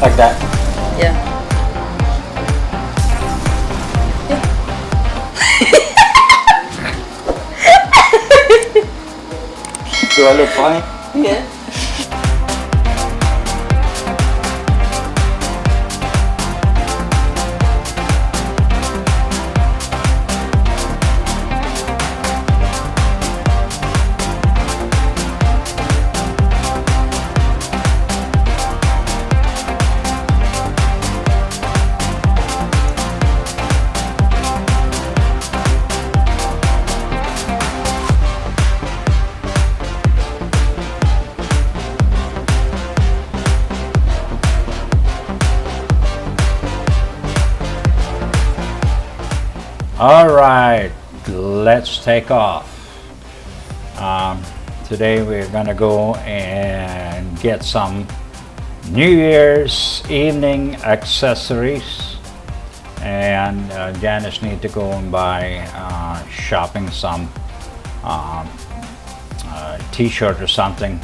Like that. Yeah. Do I look funny? Yeah. All right, let's take off. Today we're gonna go and get some New Year's evening accessories, and Janice need to go and buy shopping some t-shirt or something.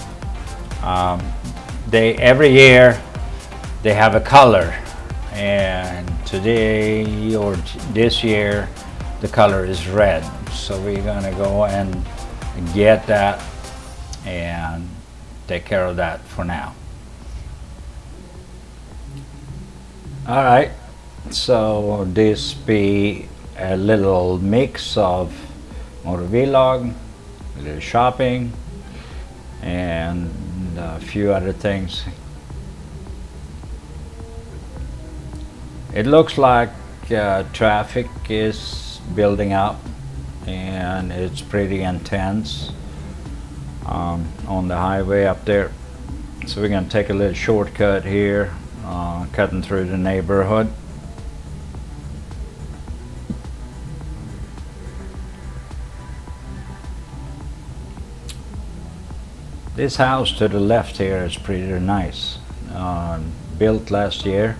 They every year they have a color, and today or this year the color is red, so we're gonna go and get that and take care of that for now. All right, so this be a little mix of motor vlog, a little shopping, and a few other things. It looks like traffic is building up, and it's pretty intense on the highway up there. So we're going to take a little shortcut here, cutting through the neighborhood. This house to the left here is pretty nice, built last year,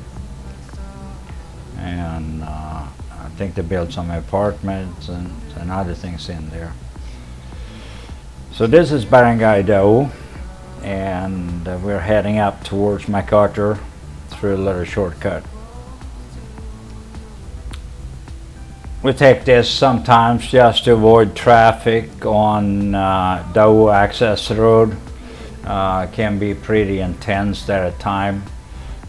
and I think they built some apartments and other things in there. So this is Barangay Dao, and we're heading up towards MacArthur through a little shortcut. We take this sometimes just to avoid traffic on Dao Access Road. Can be pretty intense there at time.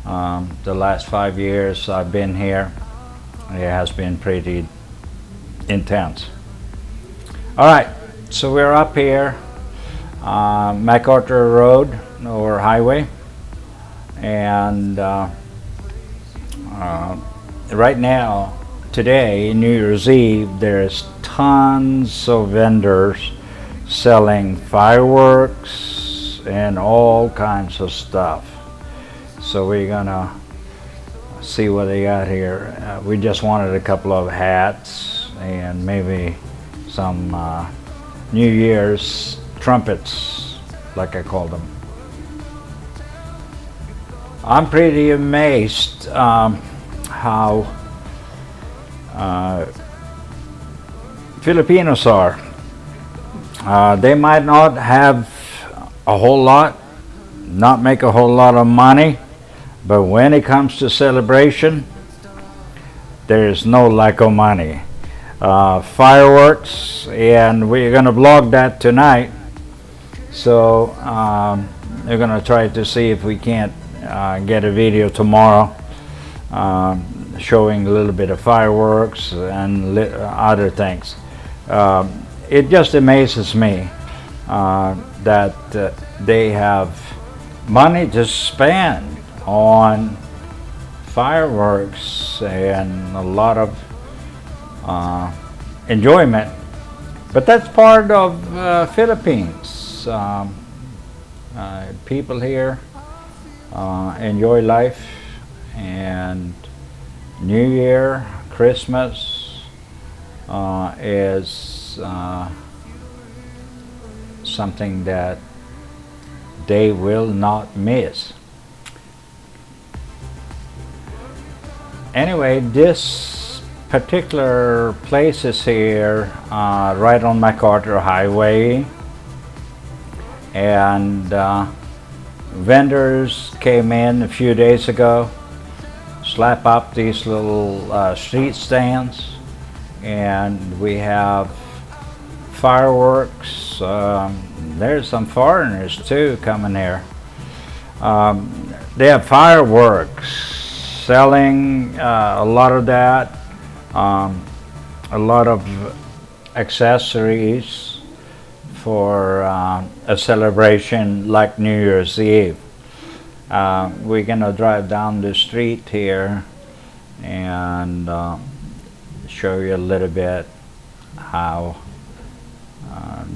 The last 5 years I've been here, it has been pretty intense. All right, so we're up here, MacArthur Road or highway, and right now, today, New Year's Eve, there's tons of vendors selling fireworks and all kinds of stuff. So we're gonna see what they got here. We just wanted a couple of hats and maybe some New Year's trumpets, like I call them. I'm pretty amazed how Filipinos are. They might not have a whole lot, not make a whole lot of money, but when it comes to celebration, there is no lack of money. Fireworks, and we're gonna vlog that tonight. So we're gonna try to see if we can't get a video tomorrow showing a little bit of fireworks and other things. It just amazes me that they have money to spend on fireworks and a lot of enjoyment, but that's part of Philippines. People here enjoy life, and New Year, Christmas is something that they will not miss. Anyway, this particular place is here right on MacArthur Highway, and vendors came in a few days ago, slap up these little street stands, and we have fireworks. There's some foreigners too coming here. They have fireworks, selling a lot of that, a lot of accessories for a celebration like New Year's Eve. We're gonna drive down the street here and show you a little bit how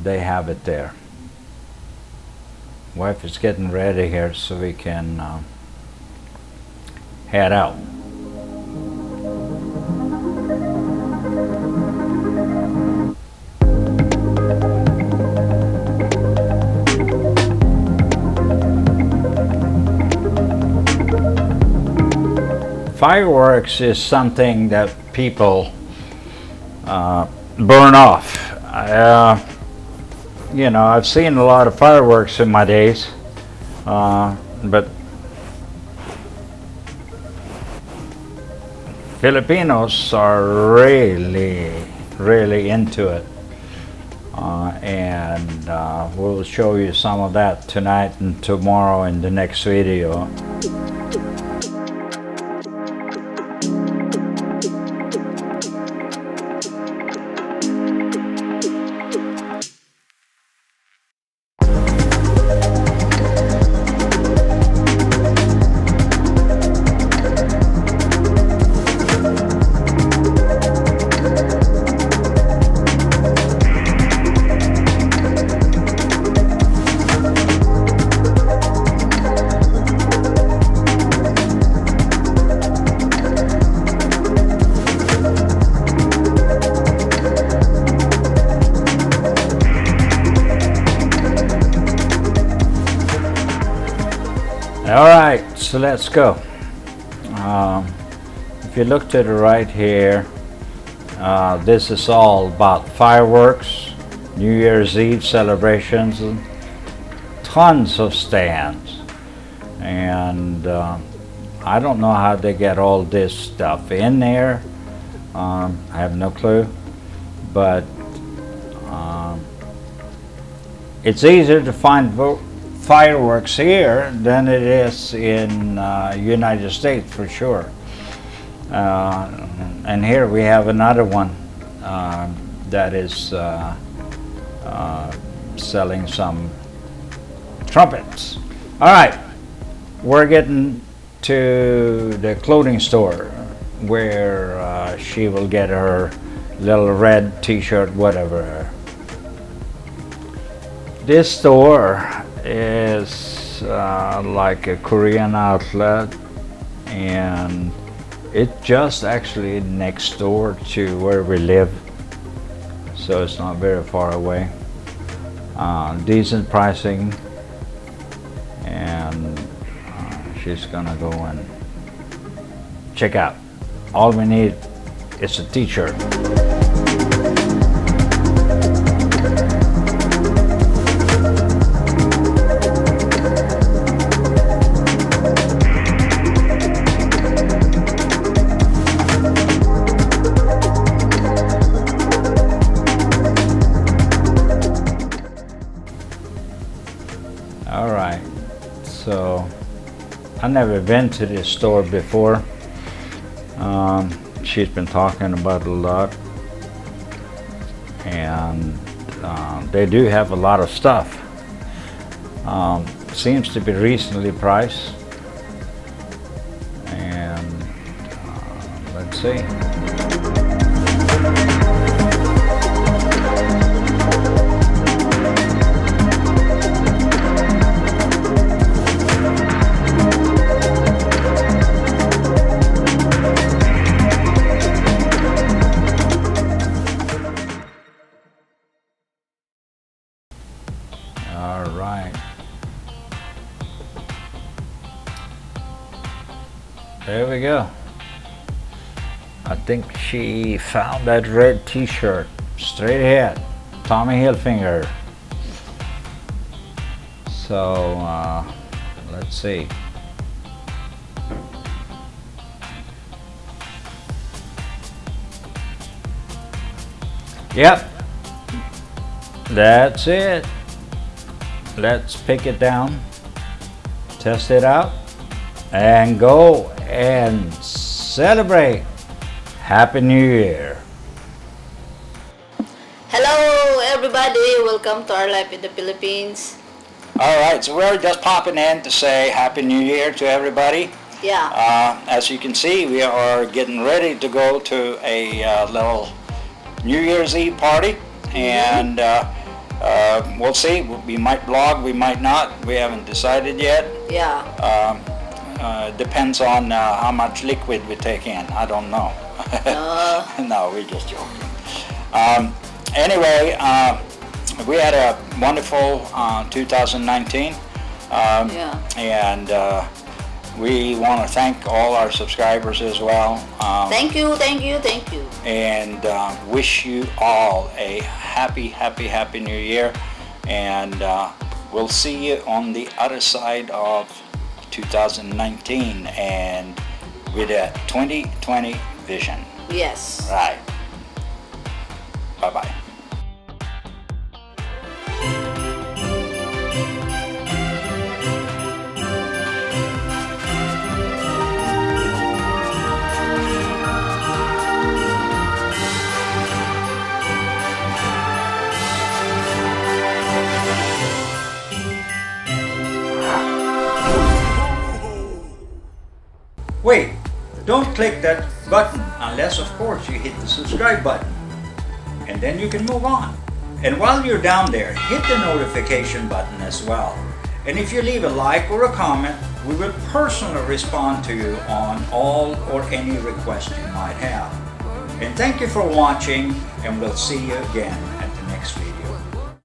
they have it there. Wife is getting ready here so we can head out. Fireworks is something that people burn off. You know, I've seen a lot of fireworks in my days, but Filipinos are really into it, and we'll show you some of that tonight and tomorrow in the next video. Alright, so let's go. If you look to the right here, this is all about fireworks, New Year's Eve celebrations, and tons of stands. And I don't know how they get all this stuff in there. I have no clue, but it's easier to find fireworks here than it is in United States for sure. And here we have another one that is selling some trumpets. All right, we're getting to the clothing store where she will get her little red t-shirt, whatever. This store is like a Korean outlet, and it's just actually next door to where we live, so it's not very far away. Decent pricing, and she's gonna go and check out. All we need is a t-shirt. Alright, so I've never been to this store before. She's been talking about it a lot, and they do have a lot of stuff. Seems to be reasonably priced, and let's see. There we go. I think she found that red t-shirt. Straight ahead. Tommy Hilfiger. So Let's see. Yep, that's it. Let's pick it down, test it out, and go and celebrate. Happy New Year. Hello everybody, welcome to our life in the Philippines. Alright, so we're just popping in to say Happy New Year to everybody. Yeah. As you can see, we are getting ready to go to a little New Year's Eve party, and we'll see. We might vlog, we might not. We haven't decided yet. Yeah. Depends on how much liquid we take in. I don't know. No, we're just joking. Anyway, we had a wonderful 2019, Yeah. and we want to thank all our subscribers as well. Thank you, thank you, thank you. And wish you all a happy New Year, and we'll see you on the other side of 2019 and with a 2020 vision. Yes. Right. Bye-bye. Wait, don't click that button unless of course you hit the subscribe button, and then you can move on. And while you're down there, hit the notification button as well. And if you leave a like or a comment, we will personally respond to you on all or any request you might have. And thank you for watching, and we'll see you again.